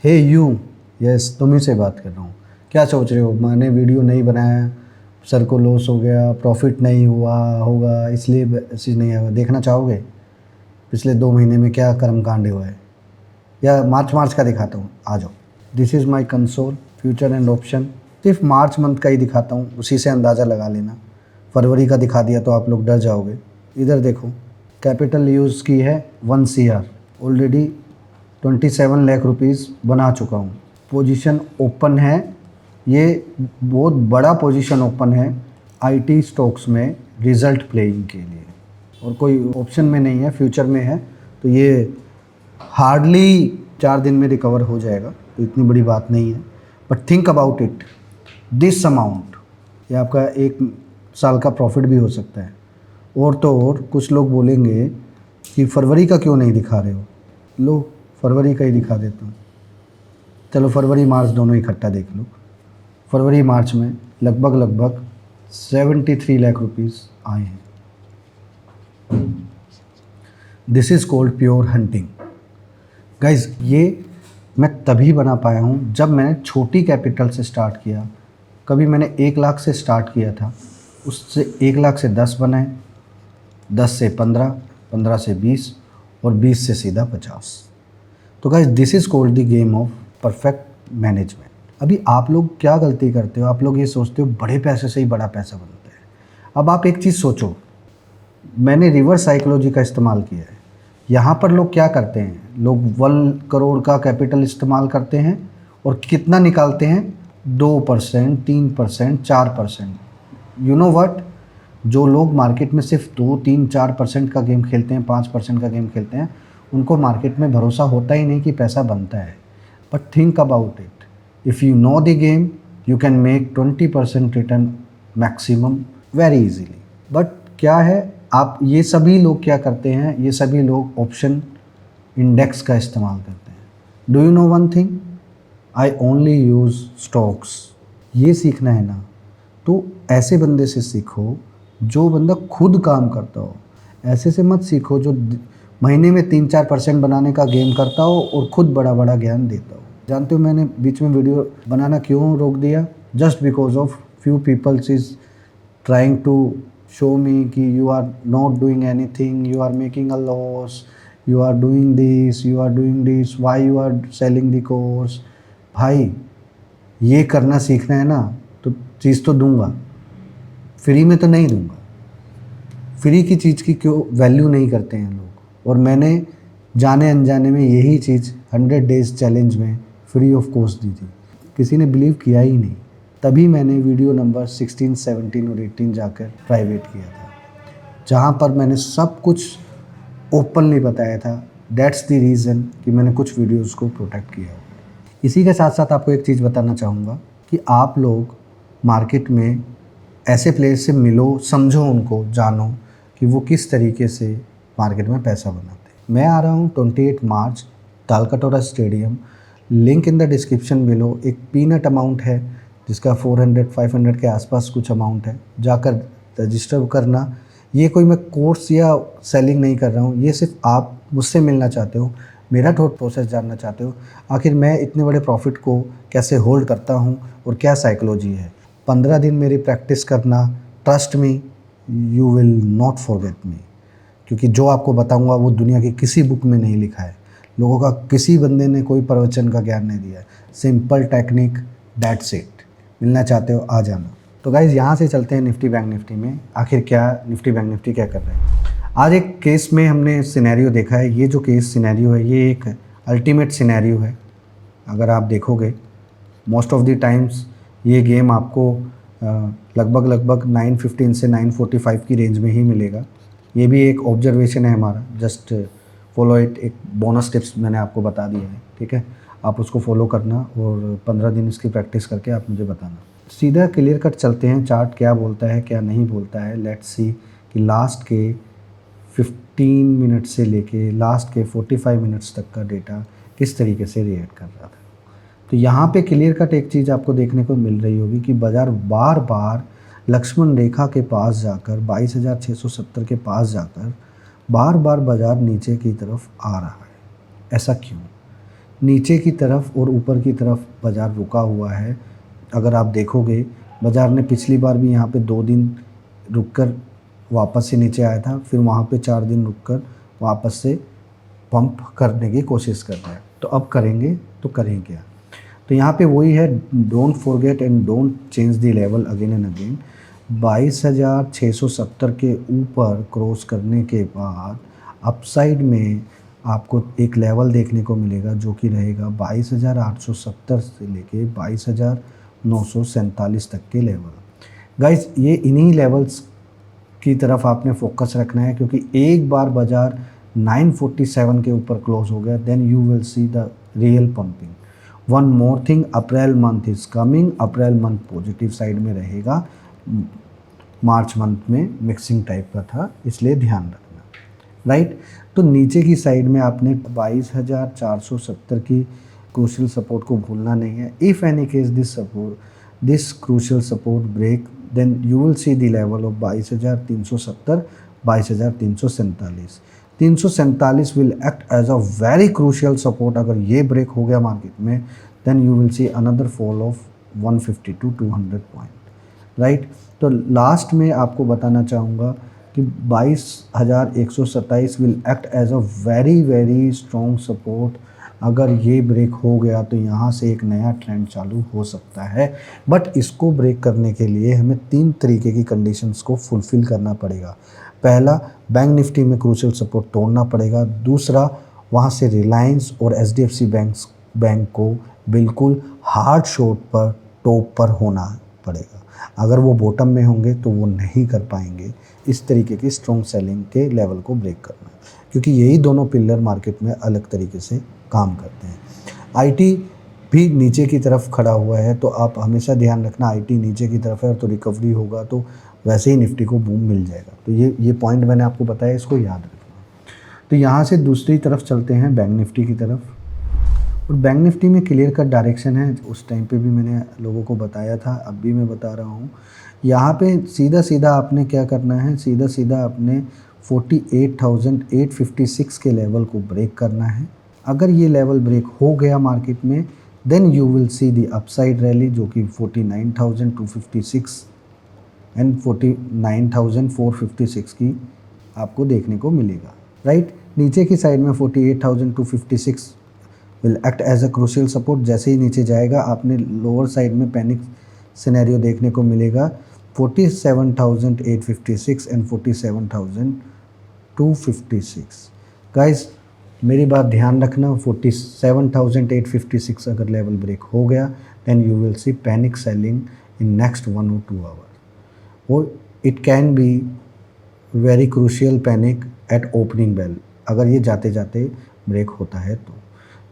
Hey you, yes तुम ही से बात कर रहा हूँ। क्या सोच रहे हो? मैंने वीडियो नहीं बनाया, सर को लॉस हो गया, प्रॉफिट नहीं हुआ होगा इसलिए मैसेज नहीं आया। देखना चाहोगे पिछले 2 महीने में क्या कर्मकांड हुआ है, या मार्च का दिखाता हूँ? आ जाओ। This is my console, future and option. सिर्फ मार्च मंथ का ही दिखाता हूँ, उसी से अंदाज़ा लगा लेना। फरवरी का दिखा दिया तो आप लोग डर जाओगे। इधर देखो, कैपिटल यूज़ की है 1 CR, ऑलरेडी 27 लाख रुपीज़ बना चुका हूँ। पोजीशन ओपन है, ये बहुत बड़ा पोजीशन ओपन है आईटी स्टॉक्स में रिजल्ट प्लेइंग के लिए, और कोई ऑप्शन में नहीं है, फ्यूचर में है। तो ये हार्डली 4 दिन में रिकवर हो जाएगा, तो इतनी बड़ी बात नहीं है। But think about it, this amount, ये आपका 1 साल का प्रॉफिट भी हो सकता है। और तो और कुछ लोग बोलेंगे कि फरवरी का क्यों नहीं दिखा रहे हो। लो, फरवरी का ही दिखा देता हूँ। चलो फरवरी मार्च दोनों इकट्ठा देख लो। फरवरी मार्च में लगभग 73 लाख रुपीज़ आए हैं। This is called pure hunting guys. ये मैं तभी बना पाया हूँ जब मैंने छोटी कैपिटल से स्टार्ट किया। कभी मैंने 1 लाख से स्टार्ट किया था, उससे 1 लाख से 10 बनाए, 10 से 15, 15 से 20 और 20 से सीधा 50। तो guys this is called the game of perfect management. अभी आप लोग क्या गलती करते हो, आप लोग ये सोचते हो बड़े पैसे से ही बड़ा पैसा बनता है। अब आप एक चीज़ सोचो, मैंने रिवर्स साइकोलॉजी का इस्तेमाल किया है। यहाँ पर लोग क्या करते हैं, लोग 1 करोड़ का कैपिटल इस्तेमाल करते हैं और कितना निकालते हैं, 2%, 3%, 4%। यू नो व्हाट, जो लोग मार्केट में सिर्फ 2, 3, 4% का गेम खेलते हैं, 5% का गेम खेलते हैं, उनको मार्केट में भरोसा होता ही नहीं कि पैसा बनता है। But think about it, if you know the game you can make 20% return maximum very easily. But क्या है, आप ये सभी लोग क्या करते हैं, ये सभी लोग ऑप्शन इंडेक्स का इस्तेमाल करते हैं। Do you know one thing, I only use stocks. ये सीखना है ना, तो ऐसे बंदे से सीखो जो बंदा खुद काम करता हो। ऐसे से मत सीखो जो महीने में 3-4% बनाने का गेम करता हो और खुद बड़ा बड़ा ज्ञान देता हो। जानते हो मैंने बीच में वीडियो बनाना क्यों रोक दिया? Just because of few peoples is trying to show me कि you are not doing anything, you are making a loss, you are doing this, why you are selling the course। भाई ये करना सीखना है ना, तो चीज़ तो दूंगा, फ्री में तो नहीं दूंगा। फ्री की चीज़ की क्यों वैल्यू नहीं करते हैं लोग। और मैंने जाने अनजाने में यही चीज़ 100 डेज़ चैलेंज में फ्री ऑफ कॉस्ट दी थी, किसी ने बिलीव किया ही नहीं। तभी मैंने वीडियो नंबर 16, 17 और 18 जाकर प्राइवेट किया था, जहाँ पर मैंने सब कुछ ओपनली बताया था। दैट्स द रीज़न कि मैंने कुछ वीडियोस को प्रोटेक्ट किया। इसी के साथ साथ आपको एक चीज़ बताना चाहूँगा कि आप लोग मार्केट में ऐसे प्लेयर से मिलो, समझो उनको, जानो कि वो किस तरीके से मार्केट में पैसा बनाते हैं। मैं आ रहा हूँ 28 March Talkatora stadium, link in the description below. एक पीनट अमाउंट है जिसका 400-500 के आसपास कुछ अमाउंट है, जाकर रजिस्टर करना। ये कोई मैं कोर्स या सेलिंग नहीं कर रहा हूँ, ये सिर्फ आप मुझसे मिलना चाहते हो, मेरा थॉट प्रोसेस जानना चाहते हो, आखिर मैं इतने बड़े प्रॉफिट को कैसे होल्ड करता हूँ और क्या साइकोलॉजी है। 15 दिन मेरी प्रैक्टिस करना, trust me you will not forget me, क्योंकि जो आपको बताऊँगा वो दुनिया की किसी बुक में नहीं लिखा है, लोगों का किसी बंदे ने कोई प्रवचन का ज्ञान नहीं दिया है। Simple technique, that's it. मिलना चाहते हो आ जाना। तो गाइज़ यहाँ से चलते हैं निफ्टी बैंक निफ्टी में। आखिर क्या निफ्टी बैंक निफ्टी क्या कर रहे हैं। आज एक केस में हमने सिनेरियो देखा है। ये जो केस सिनेरियो है ये एक अल्टीमेट सिनेरियो है। अगर आप देखोगे मोस्ट ऑफ द टाइम्स ये गेम आपको लगभग 9:15 से 9:45 की रेंज में ही मिलेगा। ये भी एक ऑब्जर्वेशन है हमारा, जस्ट फॉलो इट। एक बोनस टिप्स मैंने आपको बता दिया है, ठीक है, आप उसको फॉलो करना और 15 दिन इसकी प्रैक्टिस करके आप मुझे बताना। सीधा क्लियर कट चलते हैं, चार्ट क्या बोलता है क्या नहीं बोलता है। लेट्स सी कि लास्ट के 15 मिनट से लेके लास्ट के 45 मिनट्स तक का डेटा किस तरीके से रिएक्ट कर रहा था। तो यहाँ पे क्लियर कट एक चीज़ आपको देखने को मिल रही होगी कि बाज़ार बार बार लक्ष्मण रेखा के पास जाकर 22,670 के पास जाकर बार बार बाज़ार नीचे की तरफ आ रहा है। ऐसा क्यों? नीचे की तरफ और ऊपर की तरफ बाज़ार रुका हुआ है। अगर आप देखोगे बाज़ार ने पिछली बार भी यहाँ पे 2 दिन रुककर वापस से नीचे आया था, फिर वहाँ पे 4 दिन रुककर वापस से पंप करने की कोशिश कर रहा है। तो अब करेंगे तो करें क्या? तो यहाँ पे वही है, don't forget and don't change the level again and again. 22,670 के ऊपर क्रॉस करने के बाद अपसाइड में आपको एक लेवल देखने को मिलेगा जो कि रहेगा 22,870 से लेके 22,947 तक के लेवल। गाइस ये इन्हीं लेवल्स की तरफ आपने फोकस रखना है, क्योंकि एक बार बाज़ार 947 के ऊपर क्लोज हो गया, then you will see the real pumping. One more thing, April month is coming. April month positive side में रहेगा, मार्च मंथ में मिक्सिंग टाइप का था, इसलिए ध्यान रखना, राइट। तो नीचे की साइड में आपने 22,470 की क्रूशियल सपोर्ट को भूलना नहीं है। If any case this crucial support break, then you will see the level of 22,370, 22,347। 347 will act as a very crucial support. अगर ये ब्रेक हो गया मार्केट में, then you will see another fall of 150 to 200 point, right. तो last में आपको बताना चाहूँगा कि 22,127 will act as a very strong support. अगर ये ब्रेक हो गया तो यहाँ से एक नया ट्रेंड चालू हो सकता है, बट इसको ब्रेक करने के लिए हमें 3 तरीके की कंडीशंस को फुलफ़िल करना पड़ेगा। पहला, बैंक निफ्टी में क्रूशियल सपोर्ट तोड़ना पड़ेगा। दूसरा, वहाँ से रिलायंस और एचडीएफसी बैंक को बिल्कुल हार्ड शॉर्ट पर टॉप पर होना पड़ेगा। अगर वो बॉटम में होंगे तो वो नहीं कर पाएंगे इस तरीके की स्ट्रॉन्ग सेलिंग के लेवल को ब्रेक करना, क्योंकि यही दोनों पिलर मार्केट में अलग तरीके से काम करते हैं। आईटी भी नीचे की तरफ खड़ा हुआ है, तो आप हमेशा ध्यान रखना, आईटी नीचे की तरफ है तो रिकवरी होगा तो वैसे ही निफ्टी को बूम मिल जाएगा। तो ये पॉइंट मैंने आपको बताया, इसको याद रखना। तो यहाँ से दूसरी तरफ चलते हैं बैंक निफ्टी की तरफ, और बैंक निफ्टी में क्लियर कट डायरेक्शन है। उस टाइम पे भी मैंने लोगों को बताया था, अब भी मैं बता रहा हूँ। यहाँ पे सीधा आपने क्या करना है, सीधा आपने 48,856 के लेवल को ब्रेक करना है। अगर ये लेवल ब्रेक हो गया मार्केट में, then you will see the upside rally, जो कि 49,256 एंड 49,456 की आपको देखने को मिलेगा, राइट। नीचे की साइड में 48,256 will act as a crucial support. जैसे ही नीचे जाएगा आपने लोअर साइड में पैनिक सिनेरियो देखने को मिलेगा 47,856 एंड 47,256। गाइस मेरी बात ध्यान रखना, 47,856 अगर लेवल ब्रेक हो गया, then you will see panic selling in next 1 or 2 hour, और it can be very crucial panic at opening bell, अगर ये जाते जाते ब्रेक होता है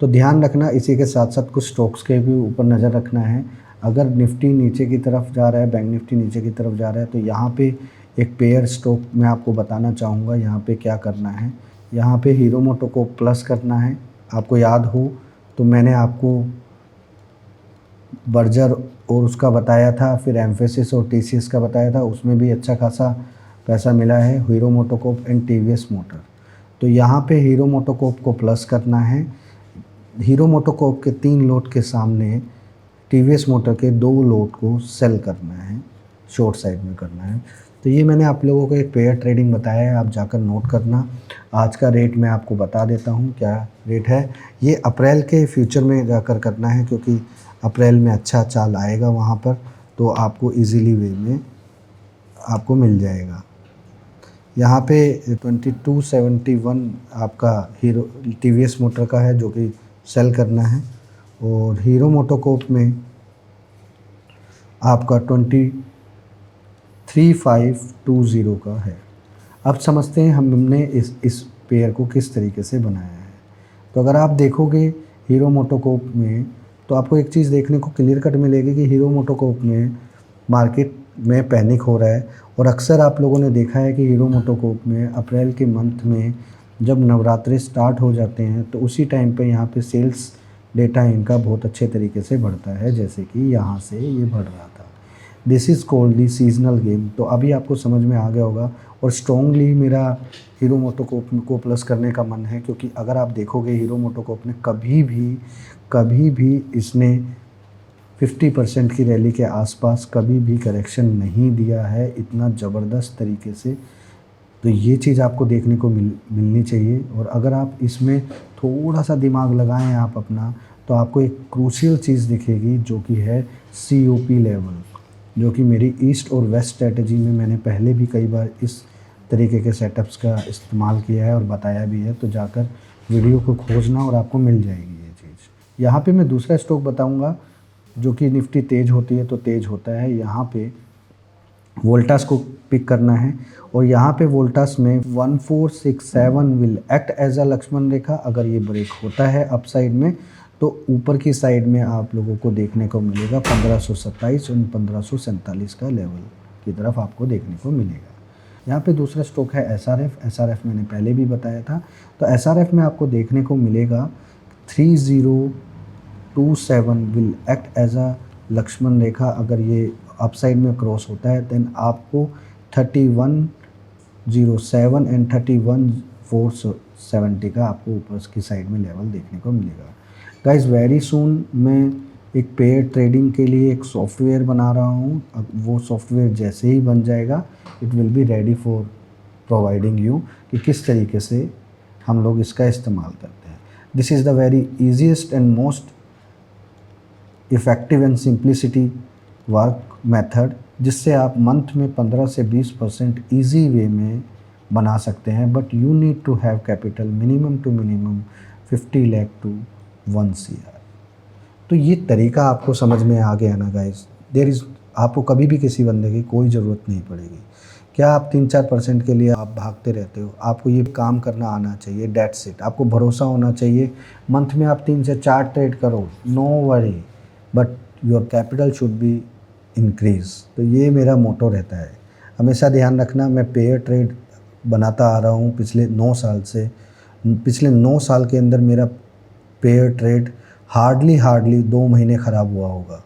तो ध्यान रखना। इसी के साथ साथ कुछ स्टॉक्स के भी ऊपर नज़र रखना है। अगर निफ्टी नीचे की तरफ जा रहा है, बैंक निफ्टी नीचे की तरफ जा रहा है, तो यहाँ पे एक पेयर स्टॉक मैं आपको बताना चाहूँगा। यहाँ पे क्या करना है, यहाँ पे हीरो मोटो को प्लस करना है। आपको याद हो तो मैंने आपको बर्जर और उसका बताया था, फिर एम्फेसिस और टीसीएस का बताया था, उसमें भी अच्छा खासा पैसा मिला है, hero MotoCorp and TVS motor. तो यहाँ पे हीरो मोटोकॉर्प को प्लस करना है। हीरो मोटोकॉर्प के 3 लोट के सामने टीवीएस मोटर के 2 लोट को सेल करना है, शॉर्ट साइड में करना है। तो ये मैंने आप लोगों को एक पेयर ट्रेडिंग बताया है, आप जाकर नोट करना। आज का रेट मैं आपको बता देता हूँ क्या रेट है। ये अप्रैल के फ्यूचर में जाकर करना है, क्योंकि अप्रैल में अच्छा चाल आएगा वहाँ पर, तो आपको इजीली वे में आपको मिल जाएगा। यहाँ पे 2271 आपका हीरो टीवीएस मोटर का है, जो कि सेल करना है, और हीरो मोटोकॉर्प में आपका 23,520 का है। अब समझते हैं हमने इस पेयर को किस तरीके से बनाया है। तो अगर आप देखोगे हीरो मोटोकॉर्प में, तो आपको एक चीज़ देखने को क्लियर कट मिलेगी कि हीरो मोटोकॉर्प में मार्केट में पैनिक हो रहा है। और अक्सर आप लोगों ने देखा है कि हीरो मोटोकॉर्प में अप्रैल के मंथ में जब नवरात्रि स्टार्ट हो जाते हैं, तो उसी टाइम पे यहाँ पे सेल्स डेटा इनका बहुत अच्छे तरीके से बढ़ता है, जैसे कि यहाँ से ये बढ़ रहा था। This is called the seasonal game. तो अभी आपको समझ में आ गया होगा और स्ट्रॉन्गली मेरा हीरो मोटोकॉर्प को प्लस करने का मन है, क्योंकि अगर आप देखोगे हीरो मोटोकॉर्प ने कभी भी इसने 50% की रैली के आसपास कभी भी करेक्शन नहीं दिया है इतना ज़बरदस्त तरीके से। तो ये चीज़ आपको देखने को मिलनी चाहिए। और अगर आप इसमें थोड़ा सा दिमाग लगाएं आप अपना, तो आपको एक क्रूशियल चीज़ दिखेगी जो कि है COP लेवल, जो कि मेरी ईस्ट और वेस्ट स्ट्रेटजी में मैंने पहले भी कई बार इस तरीके के सेटअप्स का इस्तेमाल किया है और बताया भी है। तो जाकर वीडियो को खोजना और आपको मिल जाएगी ये चीज़। यहाँ पे मैं दूसरा स्टॉक बताऊँगा जो कि निफ्टी तेज़ होती है तो तेज़ होता है। यहाँ पे वोल्टास को पिक करना है और यहाँ पे वोल्टास में 1467 will act as a Lakshman rekha. अगर ये ब्रेक होता है अपसाइड में तो ऊपर की साइड में आप लोगों को देखने को मिलेगा 1527 और 1547 का लेवल की तरफ आपको देखने को मिलेगा। यहाँ पे दूसरा स्टॉक है SRF मैंने पहले भी बताया था। तो SRF में आपको देखने को मिलेगा 3027 will act as a Lakshman rekha. अगर ये अपसाइड में क्रॉस होता है देन आपको 3107 एंड 31470 का आपको ऊपर की साइड में लेवल देखने को मिलेगा। गाइस वेरी सून मैं एक पेयर ट्रेडिंग के लिए एक सॉफ्टवेयर बना रहा हूँ। अब वो सॉफ्टवेयर जैसे ही बन जाएगा it will be ready for providing you कि किस तरीके से हम लोग इसका इस्तेमाल करते हैं। This is the very easiest and most effective and simplicity work method, जिससे आप मंथ में 15 से 20% ईजी वे में बना सकते हैं। But you need to have capital minimum to minimum 50 lakh to 1 CR। तो ये तरीका आपको समझ में आ गया ना गाइस। आपको कभी भी किसी बंदे की कोई ज़रूरत नहीं पड़ेगी। क्या आप 3-4% के लिए आप भागते रहते हो? आपको ये काम करना आना चाहिए, डेट्स इट। आपको भरोसा होना चाहिए। मंथ में आप 3 से 4 ट्रेड करो, no worry, but your capital should be increase. तो ये मेरा मोटो रहता है। हमेशा ध्यान रखना, मैं पेयर ट्रेड बनाता आ रहा हूँ पिछले 9 साल से। पिछले 9 साल के अंदर मेरा पेयर ट्रेड हार्डली 2 महीने ख़राब हुआ होगा।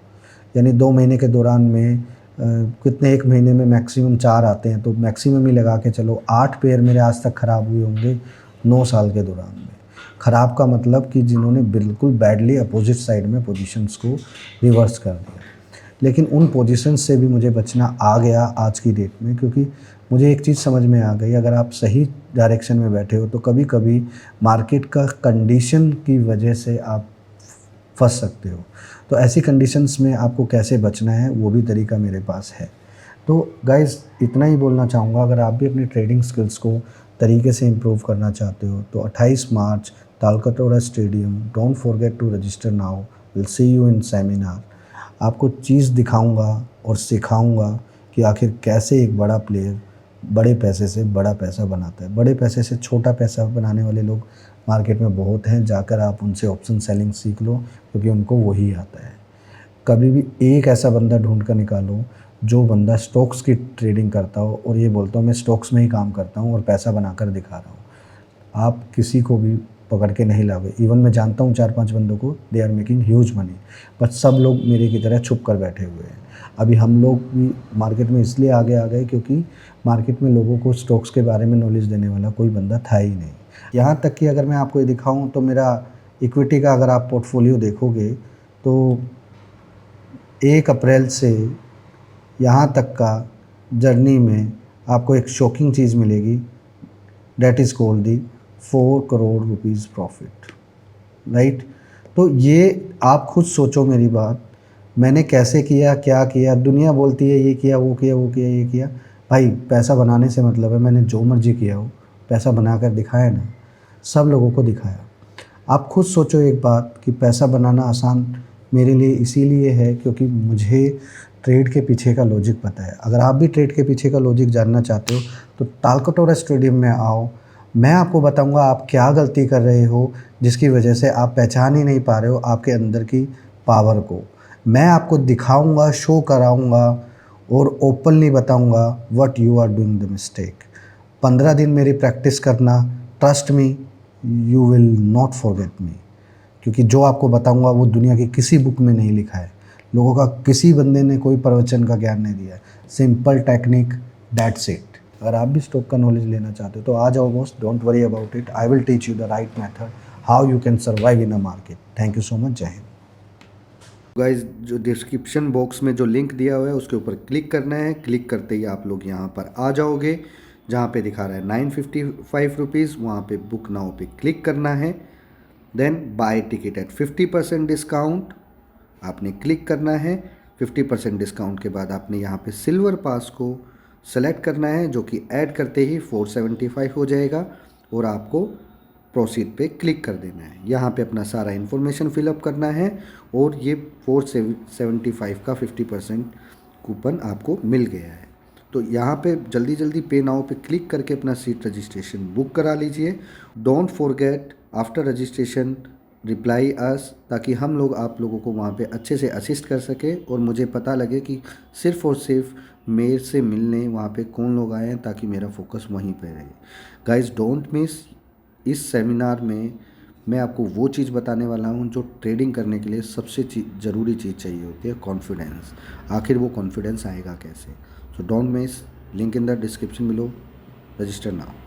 यानी 2 महीने के दौरान में कितने, एक महीने में मैक्सिमम 4 आते हैं, तो मैक्सिमम ही लगा के चलो 8 पेयर मेरे आज तक ख़राब हुए होंगे 9 साल के दौरान में। ख़राब का मतलब कि जिन्होंने बिल्कुल बैडली अपोजिट साइड में पोजीशंस को रिवर्स कर दिया। लेकिन उन पोजीशंस से भी मुझे बचना आ गया आज की डेट में, क्योंकि मुझे एक चीज़ समझ में आ गई, अगर आप सही डायरेक्शन में बैठे हो तो कभी कभी मार्केट का कंडीशन की वजह से आप फंस सकते हो। तो ऐसी कंडीशंस में आपको कैसे बचना है वो भी तरीका मेरे पास है। तो गाइज़ इतना ही बोलना चाहूँगा। अगर आप भी अपनी ट्रेडिंग स्किल्स को तरीके से इम्प्रूव करना चाहते हो तो 28 March Talkatora stadium, don't forget to register now, will see you in seminar. आपको चीज़ दिखाऊंगा और सिखाऊंगा कि आखिर कैसे एक बड़ा प्लेयर बड़े पैसे से बड़ा पैसा बनाता है। बड़े पैसे से छोटा पैसा बनाने वाले लोग मार्केट में बहुत हैं। जाकर आप उनसे ऑप्शन सेलिंग सीख लो, क्योंकि उनको वही आता है। कभी भी एक ऐसा बंदा ढूंढ कर निकालो जो बंदा स्टॉक्स की ट्रेडिंग करता हो और ये बोलता हूँ मैं स्टॉक्स में ही काम करता हूँ और पैसा बनाकर दिखा रहा हूँ। आप किसी को भी पकड़ के नहीं लाओगे। इवन मैं जानता हूँ 4-5 बंदों को, they are making huge money, but सब लोग मेरे की तरह छुप कर बैठे हुए हैं। अभी हम लोग भी मार्केट में इसलिए आगे आ गए क्योंकि मार्केट में लोगों को स्टॉक्स के बारे में नॉलेज देने वाला कोई बंदा था ही नहीं। यहाँ तक कि अगर मैं आपको ये दिखाऊँ तो मेरा इक्विटी का अगर आप पोर्टफोलियो देखोगे तो 1 अप्रैल से यहाँ तक का जर्नी में आपको एक शॉकिंग चीज़ मिलेगी, that is called the 4 crore rupees profit, right. तो ये आप खुद सोचो मेरी बात, मैंने कैसे किया, क्या किया। दुनिया बोलती है ये किया, वो किया, वो किया, ये किया। भाई पैसा बनाने से मतलब है, मैंने जो मर्जी किया हो, पैसा बनाकर दिखाया ना, सब लोगों को दिखाया। आप खुद सोचो एक बात कि पैसा बनाना आसान मेरे लिए इसीलिए है क्योंकि मुझे ट्रेड के पीछे का लॉजिक पता है। अगर आप भी ट्रेड के पीछे का लॉजिक जानना चाहते हो तो तालकटोरा स्टेडियम में आओ। मैं आपको बताऊंगा आप क्या गलती कर रहे हो जिसकी वजह से आप पहचान ही नहीं पा रहे हो आपके अंदर की पावर को। मैं आपको दिखाऊंगा, शो कराऊंगा और ओपनली बताऊंगा what you are doing the mistake. 15 दिन मेरी प्रैक्टिस करना, trust me you will not forget me, क्योंकि जो आपको बताऊंगा वो दुनिया की किसी बुक में नहीं लिखा है। लोगों का किसी बंदे ने कोई प्रवचन का ज्ञान नहीं दिया है। Simple technique, that's it. अगर आप भी स्टॉक का नॉलेज लेना चाहते हो तो आ जाओ boss, don't worry about it, I will teach you the right method how you can survive in a market. Thank you so much, जय हिंद। गाइज, जो डिस्क्रिप्शन बॉक्स में जो लिंक दिया हुआ है उसके ऊपर क्लिक करना है। क्लिक करते ही आप लोग यहाँ पर आ जाओगे, जहाँ पे दिखा रहा है 955 रुपीज़, वहाँ पे बुक नाउ पे क्लिक करना है। Then buy ticket at 50% discount आपने क्लिक करना है। 50% डिस्काउंट के बाद आपने यहाँ पे सिल्वर पास को सेलेक्ट करना है, जो कि ऐड करते ही 475 हो जाएगा और आपको प्रोसीड पे क्लिक कर देना है। यहाँ पे अपना सारा इन्फॉर्मेशन फिलअप करना है और ये 475 का 50% कूपन आपको मिल गया है। तो यहाँ पे जल्दी जल्दी पे नाउ पे क्लिक करके अपना सीट रजिस्ट्रेशन बुक करा लीजिए। Don't forget after registration reply us, ताकि हम लोग आप लोगों को वहाँ पे अच्छे से असिस्ट कर सके और मुझे पता लगे कि सिर्फ़ और सिर्फ मेरे से मिलने वहाँ पे कौन लोग आए हैं, ताकि मेरा फोकस वहीं पे रहे। Guys, don't miss. इस सेमिनार में मैं आपको वो चीज़ बताने वाला हूँ जो ट्रेडिंग करने के लिए सबसे ज़रूरी चीज़ चाहिए होती है, कॉन्फिडेंस। आखिर वो कॉन्फिडेंस आएगा कैसे? So don't miss, link in the description below, register now.